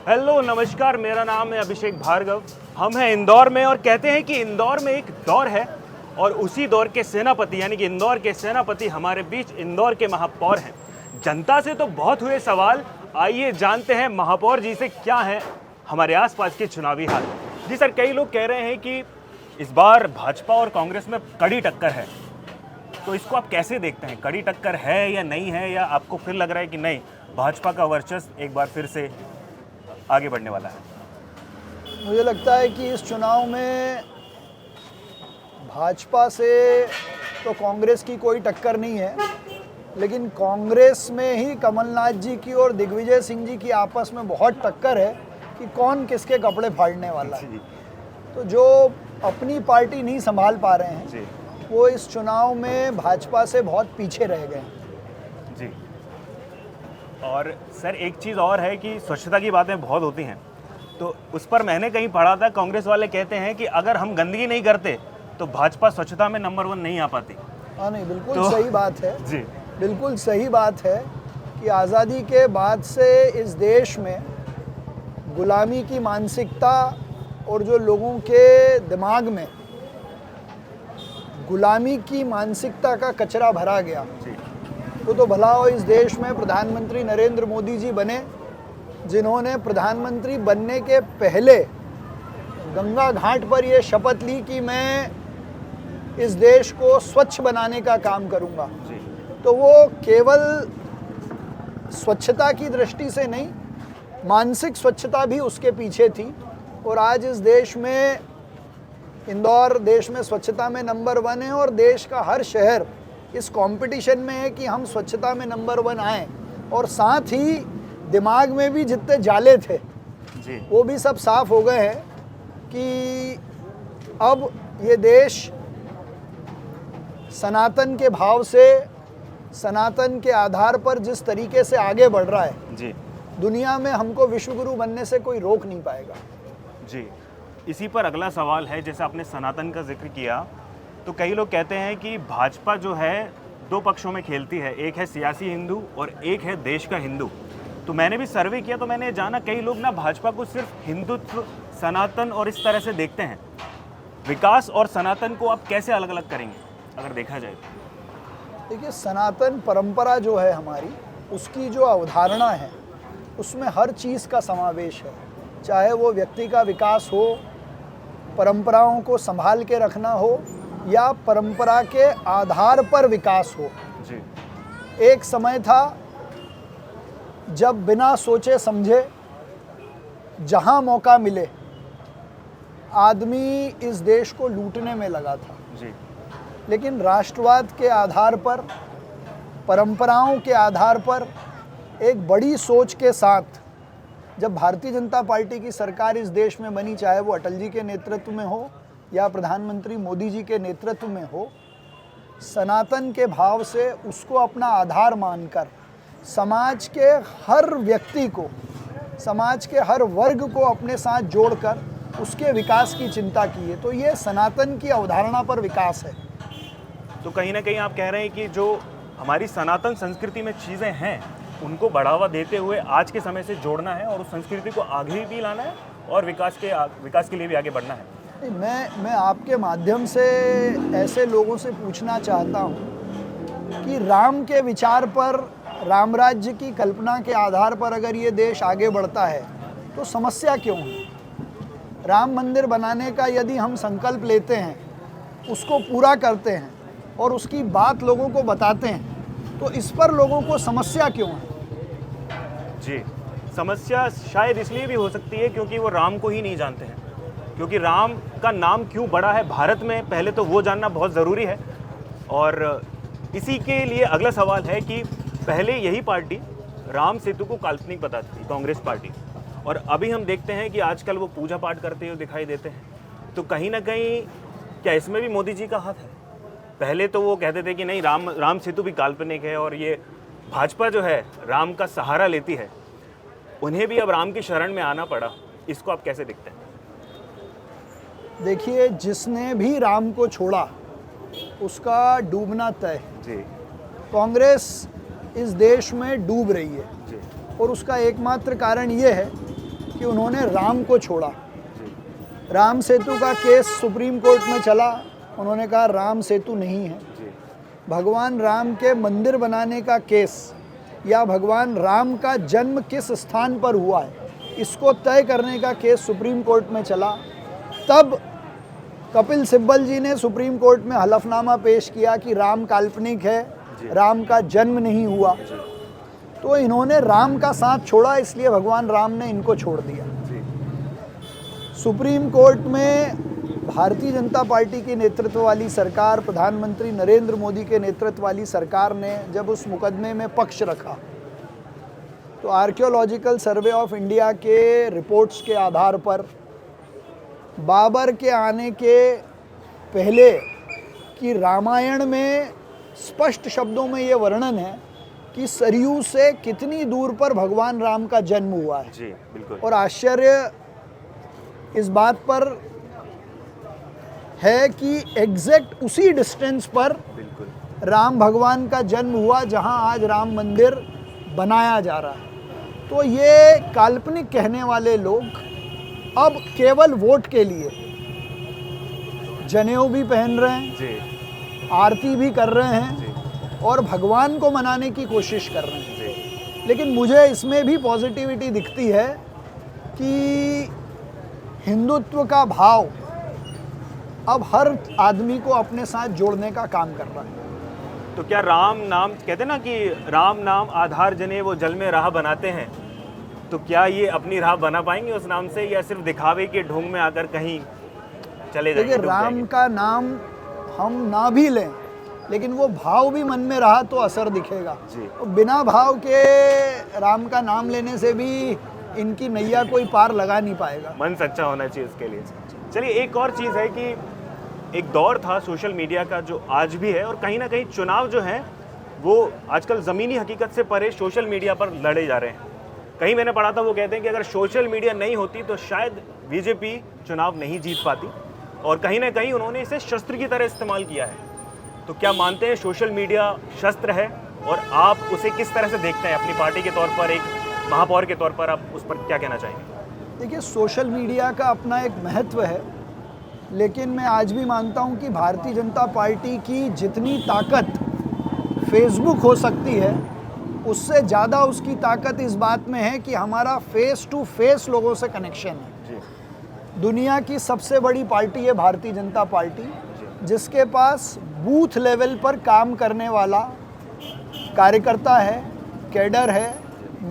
Hello नमस्कार, मेरा नाम है अभिषेक भार्गव। हम हैं इंदौर में और कहते हैं कि इंदौर में एक दौर है और उसी दौर के सेनापति यानी कि इंदौर के सेनापति हमारे बीच इंदौर के महापौर हैं। जनता से तो बहुत हुए सवाल, आइए जानते हैं महापौर जी से क्या है हमारे आसपास के चुनावी हाल। जी सर, कई लोग कह रहे हैं कि इस बार भाजपा और कांग्रेस में कड़ी टक्कर है, तो इसको आप कैसे देखते हैं? कड़ी टक्कर है या नहीं है, या आपको फिर लग रहा है कि नहीं, भाजपा का वर्चस्व एक बार फिर से आगे बढ़ने वाला है? मुझे लगता है कि इस चुनाव में भाजपा से तो कांग्रेस की कोई टक्कर नहीं है, लेकिन कांग्रेस में ही कमलनाथ जी की और दिग्विजय सिंह जी की आपस में बहुत टक्कर है कि कौन किसके कपड़े फाड़ने वाला है। तो जो अपनी पार्टी नहीं संभाल पा रहे हैं वो इस चुनाव में भाजपा से बहुत पीछे रह गए जी। और सर एक चीज़ और है कि स्वच्छता की बातें बहुत होती हैं, तो उस पर मैंने कहीं पढ़ा था, कांग्रेस वाले कहते हैं कि अगर हम गंदगी नहीं करते तो भाजपा स्वच्छता में नंबर 1 नहीं आ पाती। हाँ, नहीं, बिल्कुल सही बात है जी, बिल्कुल सही बात है कि आज़ादी के बाद से इस देश में गुलामी की मानसिकता और जो लोगों के दिमाग में गुलामी की मानसिकता का कचरा भरा गया, वो तो भला हो इस देश में प्रधानमंत्री नरेंद्र मोदी जी बने, जिन्होंने प्रधानमंत्री बनने के पहले गंगा घाट पर ये शपथ ली कि मैं इस देश को स्वच्छ बनाने का काम करूंगा। तो वो केवल स्वच्छता की दृष्टि से नहीं, मानसिक स्वच्छता भी उसके पीछे थी। और आज इस देश में इंदौर देश में स्वच्छता में नंबर 1 है और देश का हर शहर इस कंपटीशन में है कि हम स्वच्छता में नंबर 1 आएँ। और साथ ही दिमाग में भी जितने जाले थे वो भी सब साफ हो गए हैं कि अब ये देश सनातन के भाव से, सनातन के आधार पर जिस तरीके से आगे बढ़ रहा है जी, दुनिया में हमको विश्वगुरु बनने से कोई रोक नहीं पाएगा। जी, इसी पर अगला सवाल है, जैसे आपने सनातन का जिक्र किया, तो कई लोग कहते हैं कि भाजपा जो है 2 पक्षों में खेलती है, एक है सियासी हिंदू और एक है देश का हिंदू। तो मैंने भी सर्वे किया तो मैंने जाना कई लोग ना भाजपा को सिर्फ हिंदुत्व, सनातन और इस तरह से देखते हैं। विकास और सनातन को आप कैसे अलग अलग करेंगे अगर देखा जाए? देखिए, सनातन परंपरा जो है हमारी, उसकी जो अवधारणा है उसमें हर चीज़ का समावेश है, चाहे वो व्यक्ति का विकास हो, परंपराओं को संभाल के रखना हो, या परंपरा के आधार पर विकास हो। जी। एक समय था जब बिना सोचे समझे जहां मौका मिले आदमी इस देश को लूटने में लगा था। जी। लेकिन राष्ट्रवाद के आधार पर, परंपराओं के आधार पर, एक बड़ी सोच के साथ जब भारतीय जनता पार्टी की सरकार इस देश में बनी, चाहे वो अटल जी के नेतृत्व में हो या प्रधानमंत्री मोदी जी के नेतृत्व में हो, सनातन के भाव से उसको अपना आधार मानकर समाज के हर व्यक्ति को, समाज के हर वर्ग को अपने साथ जोड़कर उसके विकास की चिंता की है। तो ये सनातन की अवधारणा पर विकास है। तो कहीं ना कहीं आप कह रहे हैं कि जो हमारी सनातन संस्कृति में चीज़ें हैं उनको बढ़ावा देते हुए आज के समय से जोड़ना है और उस संस्कृति को आगे भी लाना है और विकास के लिए भी आगे बढ़ना है। मैं आपके माध्यम से ऐसे लोगों से पूछना चाहता हूँ कि राम के विचार पर, राम राज्य की कल्पना के आधार पर अगर ये देश आगे बढ़ता है तो समस्या क्यों है? राम मंदिर बनाने का यदि हम संकल्प लेते हैं, उसको पूरा करते हैं और उसकी बात लोगों को बताते हैं, तो इस पर लोगों को समस्या क्यों है? जी, समस्या शायद इसलिए भी हो सकती है क्योंकि वो राम को ही नहीं जानते हैं, क्योंकि राम का नाम क्यों बड़ा है भारत में, पहले तो वो जानना बहुत ज़रूरी है। और इसी के लिए अगला सवाल है कि पहले यही पार्टी राम सेतु को काल्पनिक बताती थी, कांग्रेस पार्टी, और अभी हम देखते हैं कि आजकल वो पूजा पाठ करते हुए दिखाई देते हैं। तो कहीं ना कहीं क्या इसमें भी मोदी जी का हाथ है? पहले तो वो कहते थे कि नहीं, राम सेतु भी काल्पनिक है, और ये भाजपा जो है राम का सहारा लेती है, उन्हें भी अब राम की शरण में आना पड़ा। इसको आप कैसे देखते हैं? देखिए, जिसने भी राम को छोड़ा उसका डूबना तय है। कांग्रेस इस देश में डूब रही है और उसका एकमात्र कारण ये है कि उन्होंने राम को छोड़ा। राम सेतु का केस सुप्रीम कोर्ट में चला, उन्होंने कहा राम सेतु नहीं है। भगवान राम के मंदिर बनाने का केस या भगवान राम का जन्म किस स्थान पर हुआ है, इसको तय करने का केस सुप्रीम कोर्ट में चला। तब कपिल सिब्बल जी ने सुप्रीम कोर्ट में हलफनामा पेश किया कि राम काल्पनिक है, राम का जन्म नहीं हुआ। तो इन्होंने राम का साथ छोड़ा, इसलिए भगवान राम ने इनको छोड़ दिया। सुप्रीम कोर्ट में भारतीय जनता पार्टी की नेतृत्व वाली सरकार, प्रधानमंत्री नरेंद्र मोदी के नेतृत्व वाली सरकार ने जब उस मुकदमे में पक्ष रखा, तो आर्कियोलॉजिकल सर्वे ऑफ इंडिया के रिपोर्ट्स के आधार पर बाबर के आने के पहले की रामायण में स्पष्ट शब्दों में ये वर्णन है कि सरयू से कितनी दूर पर भगवान राम का जन्म हुआ है। जी, बिल्कुल। और आश्चर्य इस बात पर है कि एग्जैक्ट उसी डिस्टेंस पर राम भगवान का जन्म हुआ जहां आज राम मंदिर बनाया जा रहा है। तो ये काल्पनिक कहने वाले लोग अब केवल वोट के लिए जनेऊ भी पहन रहे हैं जी, आरती भी कर रहे हैं जी, और भगवान को मनाने की कोशिश कर रहे हैं। जी, लेकिन मुझे इसमें भी पॉजिटिविटी दिखती है कि हिंदुत्व का भाव अब हर आदमी को अपने साथ जोड़ने का काम कर रहा है। तो क्या राम नाम कहते हैं ना कि राम नाम आधार जने वो जल में राह बनाते हैं, तो क्या ये अपनी राह बना पाएंगे उस नाम से, या सिर्फ दिखावे के ढोंग में आकर कहीं चले जाएंगे? देखिए, राम का नाम हम ना भी लें, लेकिन वो भाव भी मन में रहा तो असर दिखेगा। तो बिना भाव के राम का नाम लेने से भी इनकी नैया कोई पार लगा नहीं पाएगा। मन सच्चा होना चाहिए इसके लिए। चलिए, एक और चीज़ है कि एक दौर था सोशल मीडिया का जो आज भी है, और कहीं ना कहीं चुनाव जो है वो आजकल ज़मीनी हकीकत से परे सोशल मीडिया पर लड़े जा रहे हैं। कहीं मैंने पढ़ा था, वो कहते हैं कि अगर सोशल मीडिया नहीं होती तो शायद बीजेपी चुनाव नहीं जीत पाती, और कहीं ना कहीं उन्होंने इसे शस्त्र की तरह इस्तेमाल किया है। तो क्या मानते हैं सोशल मीडिया शस्त्र है, और आप उसे किस तरह से देखते हैं अपनी पार्टी के तौर पर, एक महापौर के तौर पर, आप उस पर क्या कहना चाहेंगे? देखिए, सोशल मीडिया का अपना एक महत्व है, लेकिन मैं आज भी मानता हूं कि भारतीय जनता पार्टी की जितनी ताकत फेसबुक हो सकती है, उससे ज़्यादा उसकी ताकत इस बात में है कि हमारा फेस टू फेस लोगों से कनेक्शन है। दुनिया की सबसे बड़ी पार्टी है भारतीय जनता पार्टी, जिसके पास बूथ लेवल पर काम करने वाला कार्यकर्ता है, कैडर है,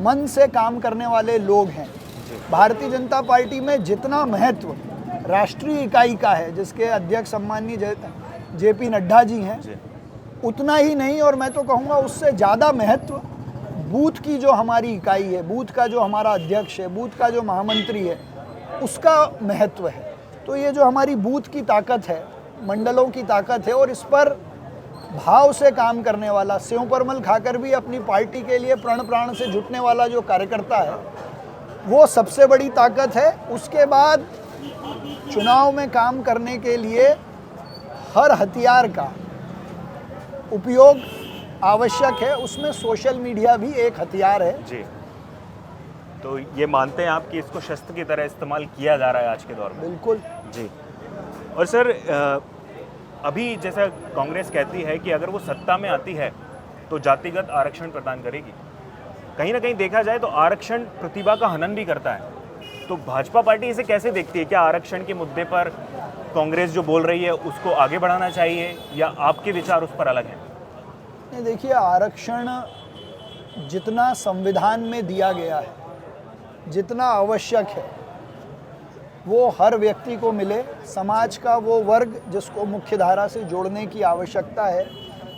मन से काम करने वाले लोग हैं। भारतीय जनता पार्टी में जितना महत्व राष्ट्रीय इकाई का है, जिसके अध्यक्ष सम्माननीय जेपी नड्डा जी हैं, उतना ही नहीं, और मैं तो कहूँगा उससे ज़्यादा महत्व बूथ की जो हमारी इकाई है, बूथ का जो हमारा अध्यक्ष है, बूथ का जो महामंत्री है, उसका महत्व है। तो ये जो हमारी बूथ की ताकत है, मंडलों की ताकत है, और इस पर भाव से काम करने वाला, सेव परमल खाकर भी अपनी पार्टी के लिए प्रण प्राण से जुटने वाला जो कार्यकर्ता है, वो सबसे बड़ी ताकत है। उसके बाद चुनाव में काम करने के लिए हर हथियार का उपयोग आवश्यक है, उसमें सोशल मीडिया भी एक हथियार है। जी, तो ये मानते हैं आप कि इसको शस्त्र की तरह इस्तेमाल किया जा रहा है आज के दौर में? बिल्कुल जी। और सर, अभी जैसा कांग्रेस कहती है कि अगर वो सत्ता में आती है तो जातिगत आरक्षण प्रदान करेगी, कहीं ना कहीं देखा जाए तो आरक्षण प्रतिभा का हनन भी करता है। तो भाजपा पार्टी इसे कैसे देखती है? क्या आरक्षण के मुद्दे पर कांग्रेस जो बोल रही है उसको आगे बढ़ाना चाहिए, या आपके विचार उस पर अलग हैं? नहीं, देखिए, आरक्षण जितना संविधान में दिया गया है, जितना आवश्यक है, वो हर व्यक्ति को मिले। समाज का वो वर्ग जिसको मुख्य धारा से जोड़ने की आवश्यकता है,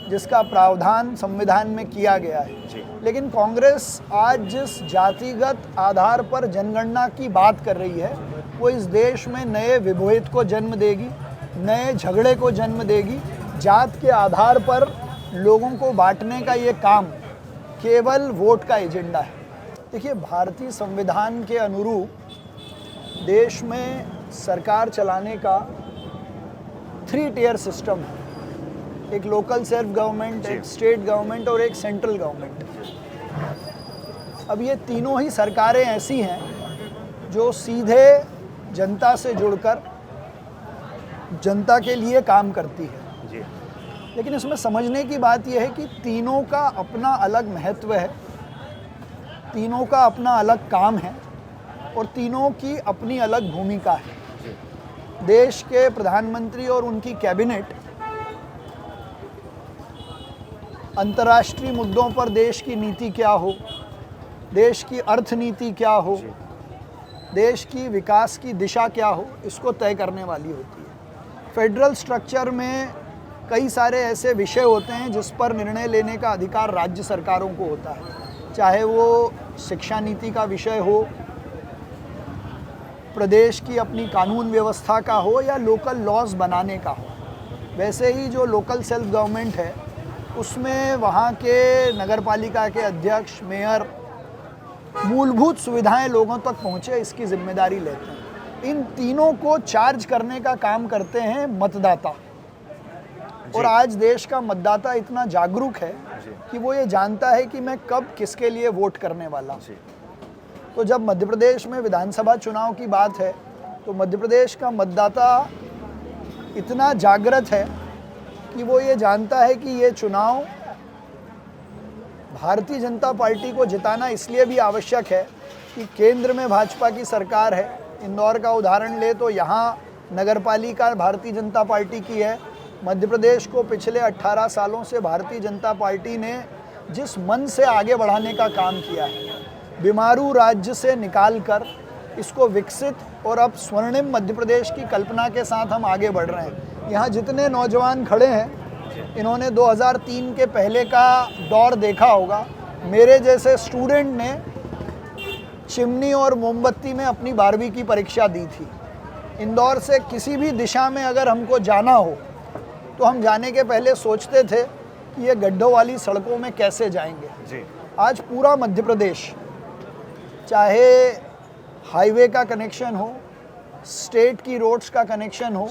जिसका प्रावधान संविधान में किया गया है। लेकिन कांग्रेस आज जिस जातिगत आधार पर जनगणना की बात कर रही है, वो इस देश में नए विभेद को जन्म देगी, नए झगड़े को जन्म देगी। जात के आधार पर लोगों को बांटने का ये काम केवल वोट का एजेंडा है। देखिए, भारतीय संविधान के अनुरूप देश में सरकार चलाने का 3 टियर सिस्टम है। एक लोकल सेल्फ गवर्नमेंट, एक स्टेट गवर्नमेंट और एक सेंट्रल गवर्नमेंट। अब ये तीनों ही सरकारें ऐसी हैं जो सीधे जनता से जुड़कर जनता के लिए काम करती है। जी लेकिन इसमें समझने की बात यह है कि तीनों का अपना अलग महत्व है, तीनों का अपना अलग काम है और तीनों की अपनी अलग भूमिका है। देश के प्रधानमंत्री और उनकी कैबिनेट अंतर्राष्ट्रीय मुद्दों पर देश की नीति क्या हो, देश की अर्थनीति क्या हो, देश की विकास की दिशा क्या हो, इसको तय करने वाली होती है। फेडरल स्ट्रक्चर में कई सारे ऐसे विषय होते हैं जिस पर निर्णय लेने का अधिकार राज्य सरकारों को होता है, चाहे वो शिक्षा नीति का विषय हो, प्रदेश की अपनी कानून व्यवस्था का हो या लोकल लॉज बनाने का हो। वैसे ही जो लोकल सेल्फ गवर्नमेंट है उसमें वहाँ के नगरपालिका के अध्यक्ष, मेयर मूलभूत सुविधाएं लोगों तक पहुँचे, इसकी जिम्मेदारी लेते हैं। इन तीनों को चार्ज करने का काम करते हैं मतदाता। और आज देश का मतदाता इतना जागरूक है कि वो ये जानता है कि मैं कब किसके लिए वोट करने वाला हूँ। तो जब मध्य प्रदेश में विधानसभा चुनाव की बात है तो मध्य प्रदेश का मतदाता इतना जागृत है कि वो ये जानता है कि ये चुनाव भारतीय जनता पार्टी को जिताना इसलिए भी आवश्यक है कि केंद्र में भाजपा की सरकार है। इंदौर का उदाहरण ले तो यहाँ नगरपालिका भारतीय जनता पार्टी की है। मध्य प्रदेश को पिछले 18 सालों से भारतीय जनता पार्टी ने जिस मन से आगे बढ़ाने का काम किया है, बीमारू राज्य से निकालकर इसको विकसित और अब स्वर्णिम मध्य प्रदेश की कल्पना के साथ हम आगे बढ़ रहे हैं। यहाँ जितने नौजवान खड़े हैं इन्होंने 2003 के पहले का दौर देखा होगा। मेरे जैसे स्टूडेंट ने चिमनी और मोमबत्ती में अपनी 12वीं की परीक्षा दी थी। इंदौर से किसी भी दिशा में अगर हमको जाना हो तो हम जाने के पहले सोचते थे कि ये गड्ढों वाली सड़कों में कैसे जाएंगे। जी। आज पूरा मध्य प्रदेश, चाहे हाईवे का कनेक्शन हो, स्टेट की रोड्स का कनेक्शन हो,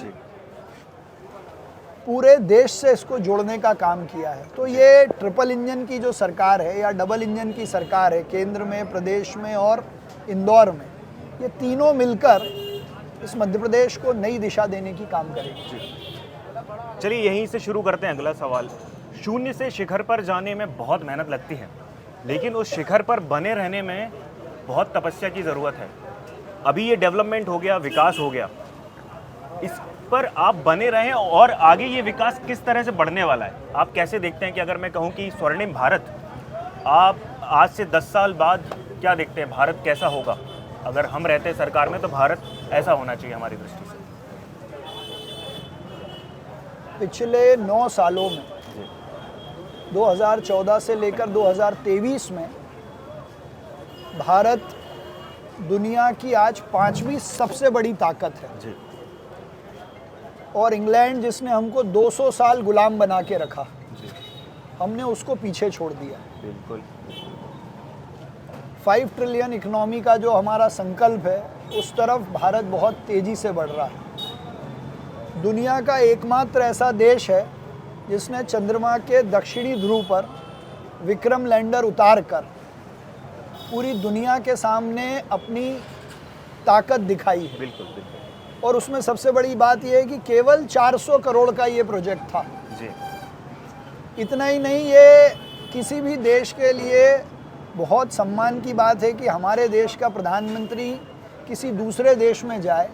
पूरे देश से इसको जोड़ने का काम किया है। तो ये ट्रिपल इंजन की जो सरकार है या डबल इंजन की सरकार है, केंद्र में, प्रदेश में और इंदौर में, ये तीनों मिलकर इस मध्य प्रदेश को नई दिशा देने की काम करेंगे। चलिए यहीं से शुरू करते हैं अगला सवाल। शून्य से शिखर पर जाने में बहुत मेहनत लगती है, लेकिन उस शिखर पर बने रहने में बहुत तपस्या की ज़रूरत है। अभी ये डेवलपमेंट हो गया, विकास हो गया, इस पर आप बने रहें और आगे ये विकास किस तरह से बढ़ने वाला है, आप कैसे देखते हैं? कि अगर मैं कहूँ कि स्वर्णिम भारत, आप आज से 10 साल बाद क्या देखते हैं, भारत कैसा होगा? अगर हम रहते हैं सरकार में तो भारत ऐसा होना चाहिए हमारी दृष्टि से। पिछले 9 सालों में 2014 से लेकर 2023 में भारत दुनिया की आज 5वीं सबसे बड़ी ताकत है। जी। और इंग्लैंड जिसने हमको 200 साल गुलाम बना के रखा, जी। हमने उसको पीछे छोड़ दिया। बिल्कुल। 5 ट्रिलियन इकोनॉमी का जो हमारा संकल्प है उस तरफ भारत बहुत तेज़ी से बढ़ रहा है। दुनिया का एकमात्र ऐसा देश है जिसने चंद्रमा के दक्षिणी ध्रुव पर विक्रम लैंडर उतार कर पूरी दुनिया के सामने अपनी ताकत दिखाई है। बिल्कुल बिल्कुल। और उसमें सबसे बड़ी बात यह है कि केवल 400 करोड़ का ये प्रोजेक्ट था। जी। इतना ही नहीं, ये किसी भी देश के लिए बहुत सम्मान की बात है कि हमारे देश का प्रधानमंत्री किसी दूसरे देश में जाए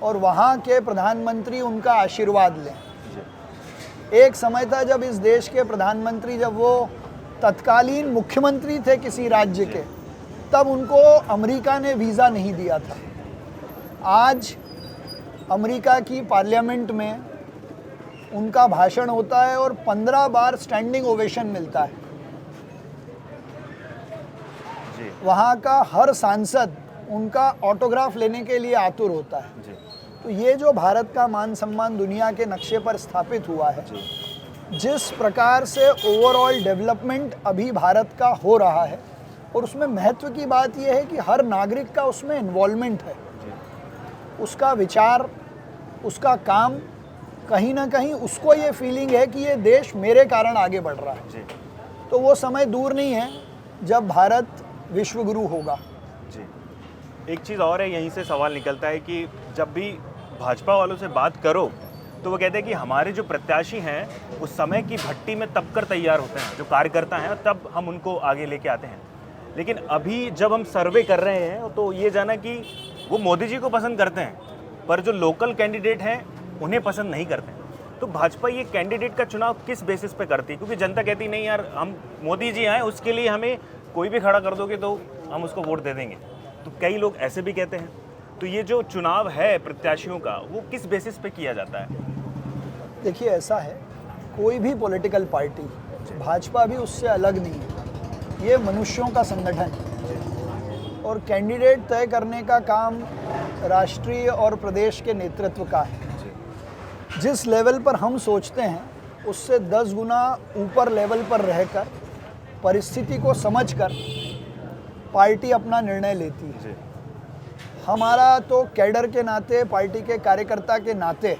और वहाँ के प्रधानमंत्री उनका आशीर्वाद लें। एक समय था जब इस देश के प्रधानमंत्री, जब वो तत्कालीन मुख्यमंत्री थे किसी राज्य के, तब उनको अमेरिका ने वीज़ा नहीं दिया था। आज अमेरिका की पार्लियामेंट में उनका भाषण होता है और 15 बार स्टैंडिंग ओवेशन मिलता है। जी। वहाँ का हर सांसद उनका ऑटोग्राफ लेने के लिए आतुर होता है। जी। तो ये जो भारत का मान सम्मान दुनिया के नक्शे पर स्थापित हुआ है, जिस प्रकार से ओवरऑल डेवलपमेंट अभी भारत का हो रहा है, और उसमें महत्व की बात यह है कि हर नागरिक का उसमें इन्वॉल्वमेंट है। उसका विचार, उसका काम, कहीं ना कहीं उसको ये फीलिंग है कि ये देश मेरे कारण आगे बढ़ रहा है। तो वो समय दूर नहीं है जब भारत विश्वगुरु होगा। जी। एक चीज़ और है, यहीं से सवाल निकलता है कि जब भी भाजपा वालों से बात करो तो वो कहते हैं कि हमारे जो प्रत्याशी हैं उस समय की भट्टी में तब कर तैयार होते हैं, जो कार्यकर्ता हैं, तब हम उनको आगे लेके आते हैं। लेकिन अभी जब हम सर्वे कर रहे हैं तो ये जाना कि वो मोदी जी को पसंद करते हैं, पर जो लोकल कैंडिडेट हैं उन्हें पसंद नहीं करते हैं। तो भाजपा ये कैंडिडेट का चुनाव किस बेसिस पे करती है? क्योंकि जनता कहती नहीं यार, हम मोदी जी आए, उसके लिए हमें कोई भी खड़ा कर दोगे तो हम उसको वोट दे देंगे। तो कई लोग ऐसे भी कहते हैं। तो ये जो चुनाव है प्रत्याशियों का, वो किस बेसिस पे किया जाता है? देखिए, ऐसा है, कोई भी पॉलिटिकल पार्टी, भाजपा भी उससे अलग नहीं है, ये मनुष्यों का संगठन है और कैंडिडेट तय करने का काम राष्ट्रीय और प्रदेश के नेतृत्व का है। जिस लेवल पर हम सोचते हैं उससे 10 गुना ऊपर लेवल पर रहकर परिस्थिति को समझकर पार्टी अपना निर्णय लेती है। हमारा तो कैडर के नाते, पार्टी के कार्यकर्ता के नाते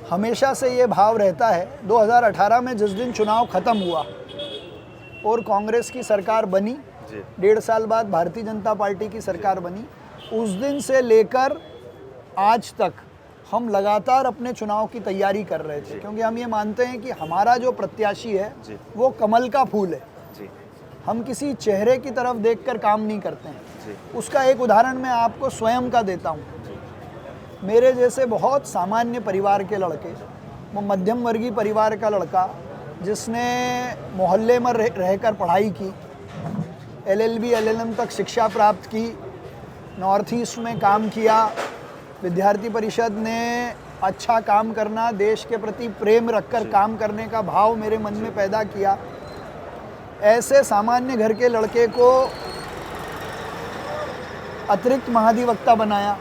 हमेशा से ये भाव रहता है। 2018 में जिस दिन चुनाव खत्म हुआ और कांग्रेस की सरकार बनी, 1.5 साल बाद भारतीय जनता पार्टी की सरकार बनी, उस दिन से लेकर आज तक हम लगातार अपने चुनाव की तैयारी कर रहे थे, क्योंकि हम ये मानते हैं कि हमारा जो प्रत्याशी है वो कमल का फूल है। हम किसी चेहरे की तरफ देखकर काम नहीं करते हैं। उसका एक उदाहरण मैं आपको स्वयं का देता हूँ। मेरे जैसे बहुत सामान्य परिवार के लड़के, वो मध्यम वर्गीय परिवार का लड़का जिसने मोहल्ले में रहकर पढ़ाई की, LLB LLM तक शिक्षा प्राप्त की, नॉर्थ ईस्ट में काम किया, विद्यार्थी परिषद ने अच्छा काम करना, देश के प्रति प्रेम रखकर काम करने का भाव मेरे मन में पैदा किया। ऐसे सामान्य घर के लड़के को अतिरिक्त महाधिवक्ता बनाया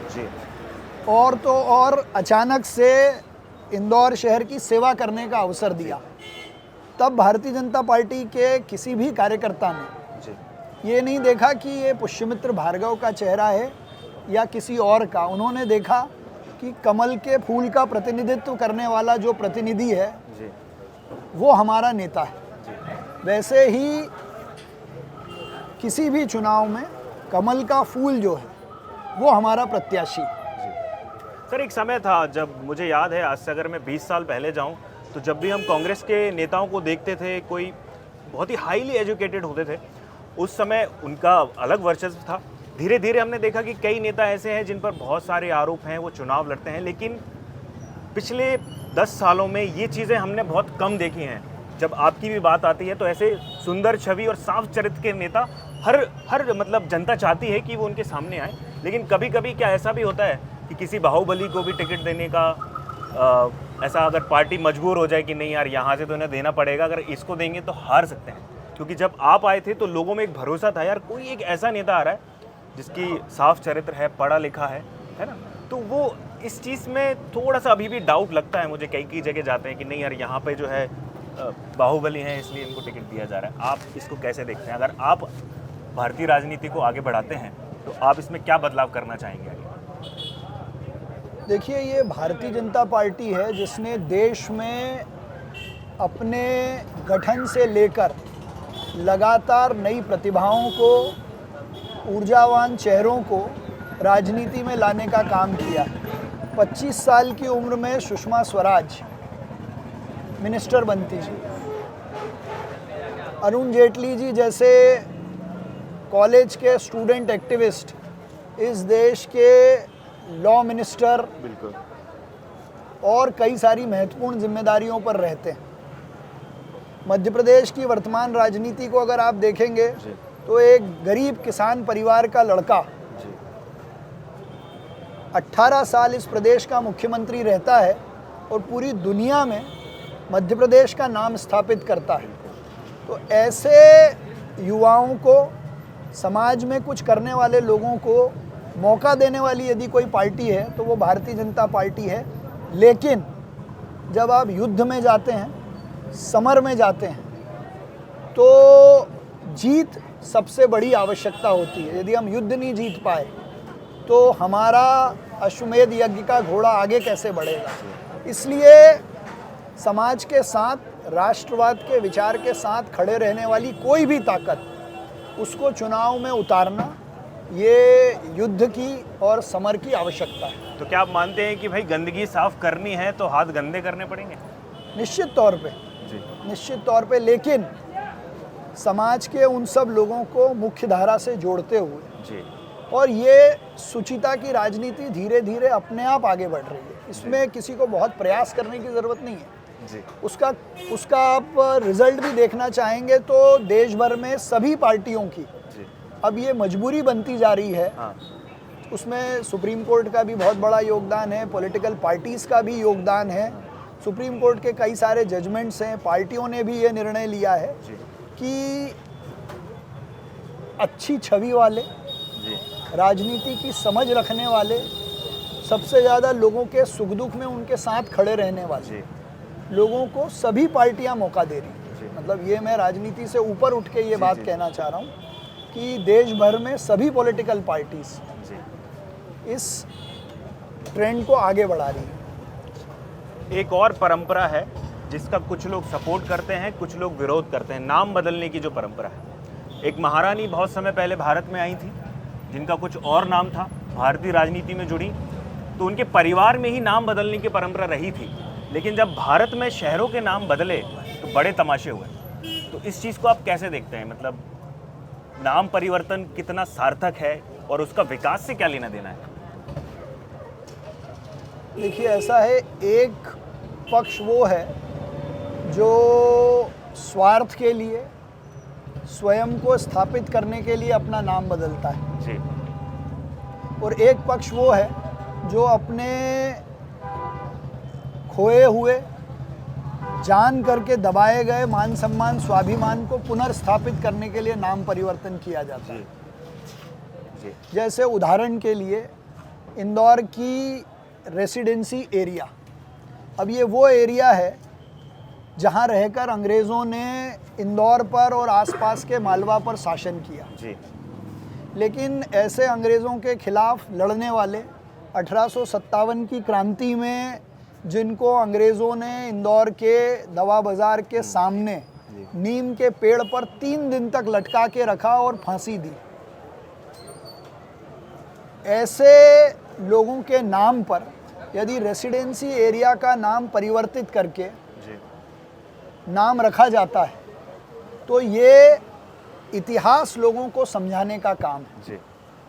और तो और अचानक से इंदौर शहर की सेवा करने का अवसर दिया। तब भारतीय जनता पार्टी के किसी भी कार्यकर्ता ने ये नहीं देखा कि ये पुष्यमित्र भार्गव का चेहरा है या किसी और का। उन्होंने देखा कि कमल के फूल का प्रतिनिधित्व करने वाला जो प्रतिनिधि है वो हमारा नेता है। वैसे ही किसी भी चुनाव में कमल का फूल जो है वो हमारा प्रत्याशी। सर, एक समय था जब मुझे याद है, आज से अगर मैं 20 साल पहले जाऊं तो जब भी हम कांग्रेस के नेताओं को देखते थे, कोई बहुत ही हाईली एजुकेटेड होते थे, उस समय उनका अलग वर्चस्व था। धीरे धीरे हमने देखा कि कई नेता ऐसे हैं जिन पर बहुत सारे आरोप हैं, वो चुनाव लड़ते हैं, लेकिन पिछले 10 सालों में ये चीज़ें हमने बहुत कम देखी हैं। जब आपकी भी बात आती है तो ऐसे सुंदर छवि और साफ चरित्र के नेता हर मतलब जनता चाहती है कि वो उनके सामने आए। लेकिन कभी कभी क्या ऐसा भी होता है कि किसी बाहुबली को भी टिकट देने का ऐसा अगर पार्टी मजबूर हो जाए कि नहीं यार, यहाँ से तो इन्हें देना पड़ेगा, अगर इसको देंगे तो हार सकते हैं। क्योंकि जब आप आए थे तो लोगों में एक भरोसा था, यार कोई एक ऐसा नेता आ रहा है जिसकी साफ चरित्र है, पढ़ा लिखा है ना। तो वो इस चीज़ में थोड़ा सा अभी भी डाउट लगता है मुझे। कई जगह जाते हैं कि नहीं यार, यहाँ पे जो है बाहुबली हैं इसलिए इनको टिकट दिया जा रहा है। आप इसको कैसे देखते हैं? अगर आप भारतीय राजनीति को आगे बढ़ाते हैं तो आप इसमें क्या बदलाव करना चाहेंगे आगे? देखिए, ये भारतीय जनता पार्टी है जिसने देश में अपने गठन से लेकर लगातार नई प्रतिभाओं को, ऊर्जावान चेहरों को राजनीति में लाने का काम किया। 25 साल की उम्र में सुषमा स्वराज मिनिस्टर बनती जी, अरुण जेटली जी जैसे कॉलेज के स्टूडेंट एक्टिविस्ट इस देश के लॉ मिनिस्टर, बिल्कुल, और कई सारी महत्वपूर्ण जिम्मेदारियों पर रहते हैं। मध्य प्रदेश की वर्तमान राजनीति को अगर आप देखेंगे तो एक गरीब किसान परिवार का लड़का 18 साल इस प्रदेश का मुख्यमंत्री रहता है और पूरी दुनिया में मध्य प्रदेश का नाम स्थापित करता है। तो ऐसे युवाओं को, समाज में कुछ करने वाले लोगों को मौका देने वाली यदि कोई पार्टी है तो वो भारतीय जनता पार्टी है। लेकिन जब आप युद्ध में जाते हैं, समर में जाते हैं, तो जीत सबसे बड़ी आवश्यकता होती है। यदि हम युद्ध नहीं जीत पाए तो हमारा अश्वमेध यज्ञ का घोड़ा आगे कैसे बढ़ेगा। इसलिए समाज के साथ, राष्ट्रवाद के विचार के साथ खड़े रहने वाली कोई भी ताकत, उसको चुनाव में उतारना ये युद्ध की और समर की आवश्यकता है। तो क्या आप मानते हैं कि भाई गंदगी साफ करनी है तो हाथ गंदे करने पड़ेंगे? निश्चित तौर पे, जी निश्चित तौर पे, लेकिन समाज के उन सब लोगों को मुख्य धारा से जोड़ते हुए, जी और ये शुचिता की राजनीति धीरे धीरे अपने आप आगे बढ़ रही है। इसमें किसी को बहुत प्रयास करने की ज़रूरत नहीं है। जी उसका आप रिजल्ट भी देखना चाहेंगे तो देश भर में सभी पार्टियों की जी अब ये मजबूरी बनती जा रही है। हाँ उसमें सुप्रीम कोर्ट का भी बहुत बड़ा योगदान है, पॉलिटिकल पार्टीज़ का भी योगदान है। सुप्रीम कोर्ट के कई सारे जजमेंट्स हैं, पार्टियों ने भी ये निर्णय लिया है जी कि अच्छी छवि वाले, जी राजनीति की समझ रखने वाले, सबसे ज़्यादा लोगों के सुख दुख में उनके साथ खड़े रहने वाले जी लोगों को सभी पार्टियां मौका दे रही जी। हैं। मतलब ये मैं राजनीति से ऊपर उठ के ये बात जी। कहना चाह रहा हूँ कि देश भर में सभी पॉलिटिकल पार्टीज जी। इस ट्रेंड को आगे बढ़ा रही है। एक और परंपरा है जिसका कुछ लोग सपोर्ट करते हैं, कुछ लोग विरोध करते हैं, नाम बदलने की जो परंपरा है। एक महारानी बहुत समय पहले भारत में आई थी जिनका कुछ और नाम था, भारतीय राजनीति में जुड़ी, तो उनके परिवार में ही नाम बदलने की परंपरा रही थी। लेकिन जब भारत में शहरों के नाम बदले तो बड़े तमाशे हुए। तो इस चीज़ को आप कैसे देखते हैं? मतलब नाम परिवर्तन कितना सार्थक है और उसका विकास से क्या लेना देना है? देखिए, ऐसा है, एक पक्ष वो है जो स्वार्थ के लिए, स्वयं को स्थापित करने के लिए अपना नाम बदलता है, जी और एक पक्ष वो है जो अपने खोए हुए, जान करके दबाए गए मान सम्मान, स्वाभिमान को पुनर्स्थापित करने के लिए नाम परिवर्तन किया जाता है। जी जैसे उदाहरण के लिए इंदौर की रेसिडेंसी एरिया, अब ये वो एरिया है जहाँ रहकर अंग्रेज़ों ने इंदौर पर और आसपास के मालवा पर शासन किया। जी लेकिन ऐसे अंग्रेज़ों के खिलाफ लड़ने वाले 1857 की क्रांति में जिनको अंग्रेज़ों ने इंदौर के दवा बाज़ार के सामने नीम के पेड़ पर 3 दिन तक लटका के रखा और फांसी दी, ऐसे लोगों के नाम पर यदि रेसिडेंसी एरिया का नाम परिवर्तित करके जी नाम रखा जाता है तो ये इतिहास लोगों को समझाने का काम है। जी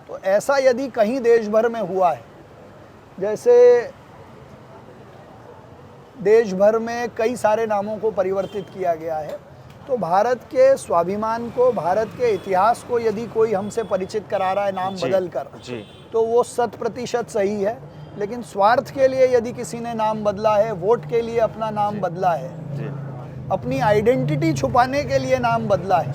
तो ऐसा यदि कहीं देश भर में हुआ है, जैसे देश भर में कई सारे नामों को परिवर्तित किया गया है, तो भारत के स्वाभिमान को, भारत के इतिहास को यदि कोई हमसे परिचित करा रहा है नाम जी, बदल कर, जी तो वो 100% सही है। लेकिन स्वार्थ के लिए यदि किसी ने नाम बदला है, वोट के लिए अपना नाम बदला है, जी अपनी आइडेंटिटी छुपाने के लिए नाम बदला है,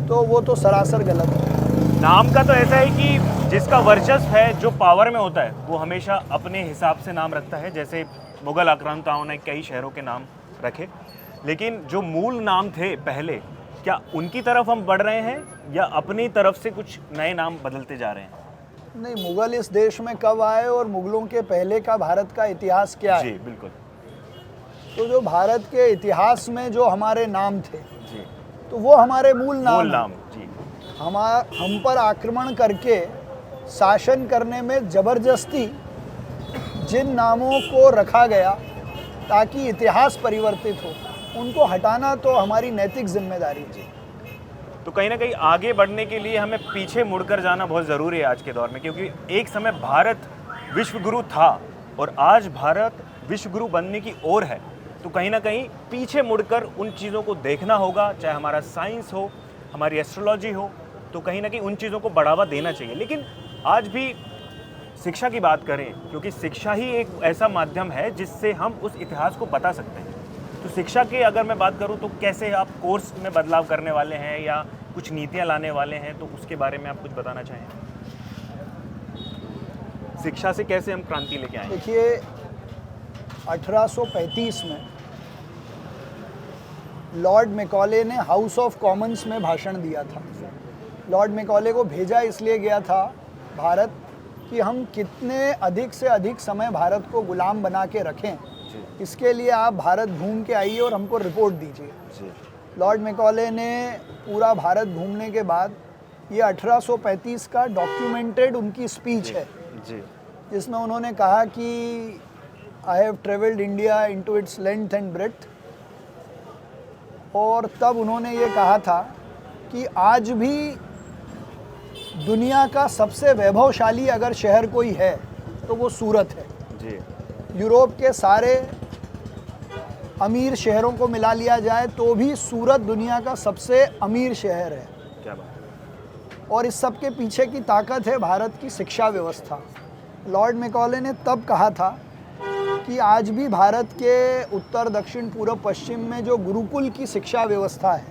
तो वो तो सरासर गलत है। नाम का तो ऐसा है कि जिसका वर्चस्व है, जो पावर में होता है, वो हमेशा अपने हिसाब से नाम रखता है। जैसे मुगल आक्रांताओं ने कई शहरों के नाम रखे, लेकिन जो मूल नाम थे पहले, क्या उनकी तरफ हम बढ़ रहे हैं या अपनी तरफ से कुछ नए नाम बदलते जा रहे हैं? नहीं, मुगल इस देश में कब आए और मुगलों के पहले का भारत का इतिहास क्या है? जी बिल्कुल। तो जो भारत के इतिहास में जो हमारे नाम थे, जी तो वो हमारे मूल नाम मूल हैं। नाम। जी हम पर आक्रमण करके शासन करने में जबरदस्ती जिन नामों को रखा गया ताकि इतिहास परिवर्तित हो, उनको हटाना तो हमारी नैतिक जिम्मेदारी है। तो कहीं ना कहीं आगे बढ़ने के लिए हमें पीछे मुड़कर जाना बहुत ज़रूरी है आज के दौर में, क्योंकि एक समय भारत विश्वगुरु था और आज भारत विश्वगुरु बनने की ओर है। तो कहीं ना कहीं पीछे मुड़कर उन चीज़ों को देखना होगा, चाहे हमारा साइंस हो, हमारी एस्ट्रोलॉजी हो, तो कहीं ना कहीं उन चीज़ों को बढ़ावा देना चाहिए। लेकिन आज भी शिक्षा की बात करें, क्योंकि शिक्षा ही एक ऐसा माध्यम है जिससे हम उस इतिहास को बता सकते हैं। तो शिक्षा की अगर मैं बात करूं तो कैसे आप कोर्स में बदलाव करने वाले हैं या कुछ नीतियां लाने वाले हैं, तो उसके बारे में आप कुछ बताना चाहें? शिक्षा से कैसे हम क्रांति लेके आएंगे? देखिए, 1835 में लॉर्ड मैकॉले ने हाउस ऑफ कॉमन्स में भाषण दिया था। लॉर्ड मैकॉले को भेजा इसलिए गया था भारत कि हम कितने अधिक से अधिक समय भारत को गुलाम बना के रखें, इसके लिए आप भारत घूम के आइए और हमको रिपोर्ट दीजिए। लॉर्ड मैकॉले ने पूरा भारत घूमने के बाद ये 1835 का डॉक्यूमेंटेड उनकी स्पीच है, जी जिसमें उन्होंने कहा कि I have travelled India into its length and breadth, और तब उन्होंने ये कहा था कि आज भी दुनिया का सबसे वैभवशाली अगर शहर कोई है तो वो सूरत है। जी यूरोप के सारे अमीर शहरों को मिला लिया जाए तो भी सूरत दुनिया का सबसे अमीर शहर है। क्या बात। और इस सब के पीछे की ताकत है भारत की शिक्षा व्यवस्था। लॉर्ड मैकॉले ने तब कहा था कि आज भी भारत के उत्तर दक्षिण पूर्व पश्चिम में जो गुरुकुल की शिक्षा व्यवस्था है,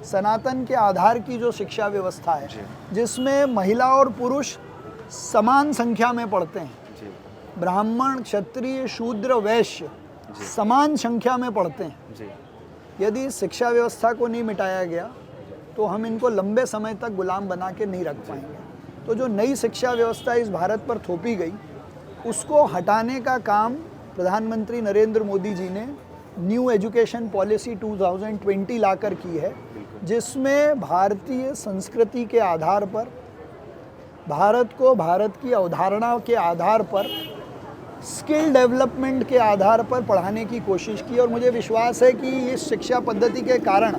सनातन के आधार की जो शिक्षा व्यवस्था है, जिसमें महिला और पुरुष समान संख्या में पढ़ते हैं, जी ब्राह्मण क्षत्रिय शूद्र वैश्य समान संख्या में पढ़ते हैं, जी यदि इस शिक्षा व्यवस्था को नहीं मिटाया गया तो हम इनको लंबे समय तक गुलाम बना के नहीं रख पाएंगे। तो जो नई शिक्षा व्यवस्था इस भारत पर थोपी गई, उसको हटाने का काम प्रधानमंत्री नरेंद्र मोदी जी ने न्यू एजुकेशन पॉलिसी 2020 लाकर की है, जिसमें भारतीय संस्कृति के आधार पर, भारत को भारत की अवधारणा के आधार पर, स्किल डेवलपमेंट के आधार पर पढ़ाने की कोशिश की। और मुझे विश्वास है कि इस शिक्षा पद्धति के कारण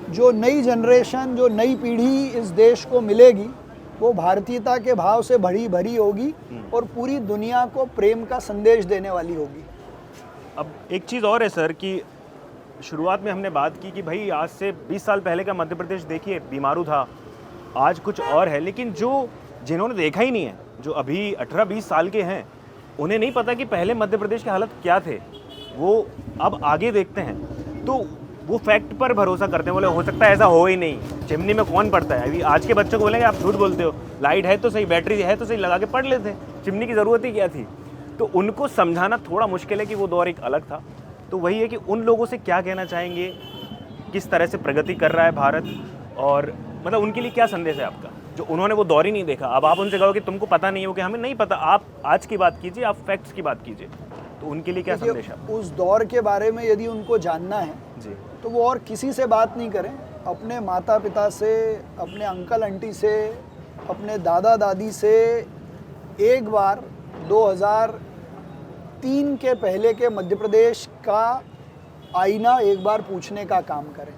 जो नई जनरेशन, जो नई पीढ़ी इस देश को मिलेगी, वो भारतीयता के भाव से भरी भरी होगी और पूरी दुनिया को प्रेम का संदेश देने वाली होगी। अब एक चीज़ और है सर कि शुरुआत में हमने बात की कि भाई आज से 20 साल पहले का मध्य प्रदेश देखिए बीमारू था, आज कुछ और है। लेकिन जिन्होंने देखा ही नहीं है, जो अभी 18-20 साल के हैं, उन्हें नहीं पता कि पहले मध्य प्रदेश के हालत क्या थे। वो अब आगे देखते हैं तो वो फैक्ट पर भरोसा करते हैं, बोले हो सकता है ऐसा हो ही नहीं, चिमनी में कौन पढ़ता है। अभी आज के बच्चों को बोलेंगे आप झूठ बोलते हो, लाइट है तो सही, बैटरी है तो सही, लगा के पढ़ लेते, चिमनी की ज़रूरत ही क्या थी। तो उनको समझाना थोड़ा मुश्किल है कि वो दौर एक अलग था। तो वही है कि उन लोगों से क्या कहना चाहेंगे, किस तरह से प्रगति कर रहा है भारत, और मतलब उनके लिए क्या संदेश है आपका, जो उन्होंने वो दौर ही नहीं देखा। अब आप उनसे कहो कि तुमको पता नहीं हो, कि हमें नहीं पता, आप आज की बात कीजिए, आप फैक्ट्स की बात कीजिए, तो उनके लिए क्या संदेश है? उस दौर के बारे में यदि उनको जानना है जी तो वो और किसी से बात नहीं करें, अपने माता पिता से, अपने अंकल आंटी से, अपने दादा दादी से एक बार 2003 के पहले के मध्य प्रदेश का आईना एक बार पूछने का काम करें।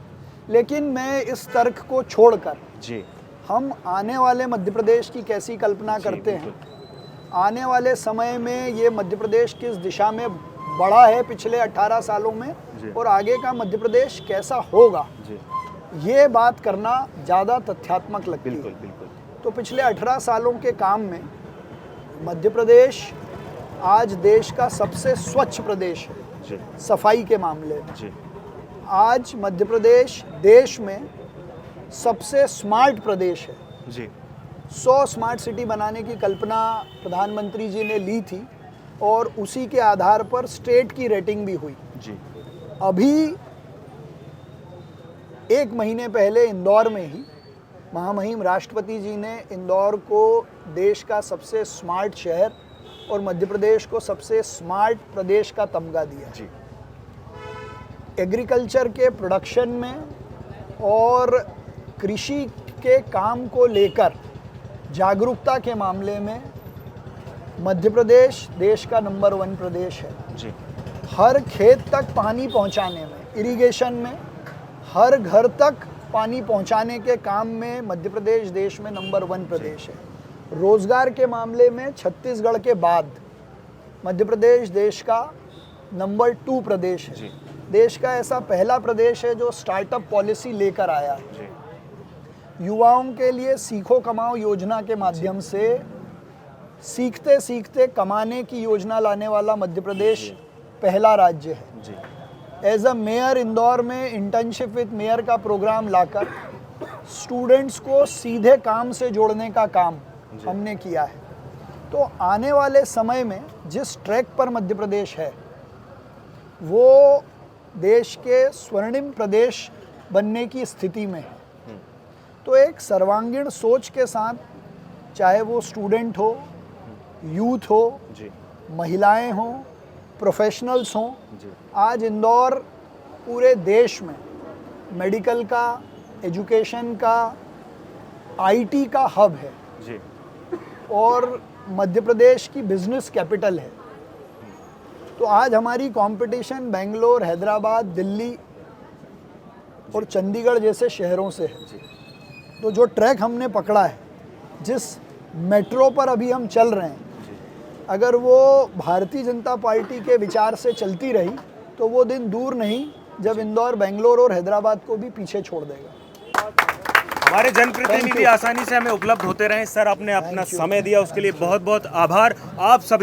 लेकिन मैं इस तर्क को छोड़कर जी हम आने वाले मध्य प्रदेश की कैसी कल्पना करते हैं, आने वाले समय में ये मध्य प्रदेश किस दिशा में बढ़ा है पिछले 18 सालों में, और आगे का मध्य प्रदेश कैसा होगा, ये बात करना ज़्यादा तथ्यात्मक लगती है। बिल्कुल। तो पिछले 18 सालों के काम में मध्य प्रदेश आज देश का सबसे स्वच्छ प्रदेश है जी सफाई के मामले में। जी आज मध्य प्रदेश देश में सबसे स्मार्ट प्रदेश है। जी 100 स्मार्ट सिटी बनाने की कल्पना प्रधानमंत्री जी ने ली थी और उसी के आधार पर स्टेट की रेटिंग भी हुई। जी अभी एक महीने पहले इंदौर में ही महामहिम राष्ट्रपति जी ने इंदौर को देश का सबसे स्मार्ट शहर और मध्य प्रदेश को सबसे स्मार्ट प्रदेश का तमगा दिया। जी एग्रीकल्चर के प्रोडक्शन में और कृषि के काम को लेकर जागरूकता के मामले में मध्य प्रदेश देश का नंबर 1 प्रदेश है। जी हर खेत तक पानी पहुंचाने में, इरिगेशन में, हर घर तक पानी पहुंचाने के काम में मध्य प्रदेश देश में नंबर 1 प्रदेश है। रोजगार के मामले में छत्तीसगढ़ के बाद मध्य प्रदेश देश का नंबर 2 प्रदेश है। देश का ऐसा पहला प्रदेश है जो स्टार्टअप पॉलिसी लेकर आया है। युवाओं के लिए सीखो कमाओ योजना के माध्यम से सीखते सीखते कमाने की योजना लाने वाला मध्य प्रदेश पहला राज्य है। एज अ मेयर इंदौर में इंटर्नशिप विद मेयर का प्रोग्राम लाकर स्टूडेंट्स को सीधे काम से जोड़ने का काम हमने किया है। तो आने वाले समय में जिस ट्रैक पर मध्य प्रदेश है वो देश के स्वर्णिम प्रदेश बनने की स्थिति में है। तो एक सर्वांगीण सोच के साथ, चाहे वो स्टूडेंट हो, यूथ हो, महिलाएं हों, प्रोफेशनल्स हों, आज इंदौर पूरे देश में मेडिकल का, एजुकेशन का, आईटी का हब है जी और मध्य प्रदेश की बिजनेस कैपिटल है। तो आज हमारी कंपटीशन बेंगलोर, हैदराबाद, दिल्ली और चंडीगढ़ जैसे शहरों से है। जी तो जो ट्रैक हमने पकड़ा है, जिस मेट्रो पर अभी हम चल रहे हैं, अगर वो भारतीय जनता पार्टी के विचार से चलती रही तो वो दिन दूर नहीं जब इंदौर, बेंगलोर और हैदराबाद को भी पीछे छोड़ देगा। हमारे जनप्रतिनिधि आसानी से हमें उपलब्ध होते रहे। सर, आपने अपना समय दिया, उसके लिए बहुत बहुत आभार। आप सभी